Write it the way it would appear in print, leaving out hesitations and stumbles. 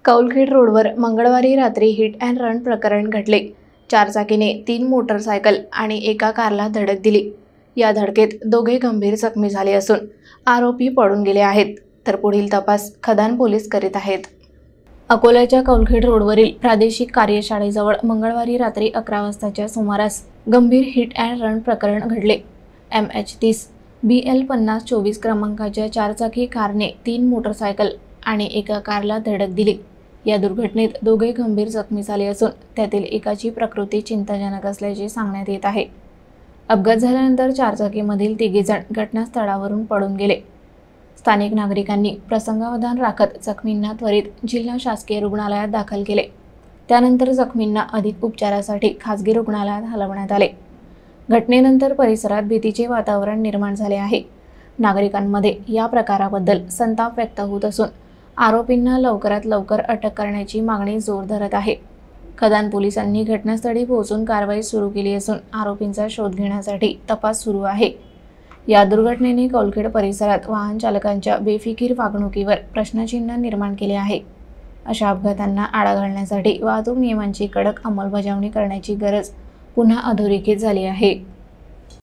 कौलखेड रोडवर मंगळवारी रात्री हिट अँड रन प्रकरण घडले। चारचाकीने 3 मोटरसायकल आणि एका कारला धडक दिली। या धडकेत दोघे गंभीर जखमी झाले असून आरोपी पळून गेले आहेत, तर पुढील तपास खदान पोलीस करीत आहेत। अकोल्याच्या कौलखेड रोडवरील प्रादेशिक कार्यशाळेजवळ मंगळवारी रात्री 11 वाजताच्या सुमारास गंभीर हिट अँड रन प्रकरण घडले। MH30 BL 5024 क्रमांकाच्या चारचाकी कारने 3 मोटरसायकल आणि एका कारला धडक दिली। या दुर्घटनेत दोघे गंभीर जखमी झाले असून त्यातील एकाची प्रकृती चिंताजनक असल्याचे सांगण्यात येत आहे। अपघात झाल्यानंतर चारचाकीमधील तिघेजण घटनास्थळावरून पळून गेले। स्थानिक नागरिकांनी प्रसंगावधान राखत जखमींना त्वरित जिल्हा शासकीय रुग्णालयात दाखल केले। त्यानंतर जखमींना अधिक उपचारासाठी खासगी रुग्णालयात हलवण्यात आले। घटनेनंतर परिसरात भीतीचे वातावरण निर्माण झाले आहे। नागरिकांमध्ये या प्रकाराबद्दल संताप व्यक्त होत असून आरोपींना लवकरात लवकर अटक करण्याची मागणी जोर धरत आहे। खदान पोलिसांनी घटनास्थळी पोहोचून कारवाई सुरू केली असून आरोपींचा शोध घेण्यासाठी तपास सुरू आहे। या दुर्घटनेने कौलखेड परिसरात वाहन चालकांच्या बेफिकीर वागणुकीवर प्रश्नचिन्ह निर्माण केले आहे। अशा अपघातांना आळा घालण्यासाठी वाहतूक नियमांची कडक अंमलबजावणी करण्याची गरज पुन्हा अधोरेखित झाली आहे।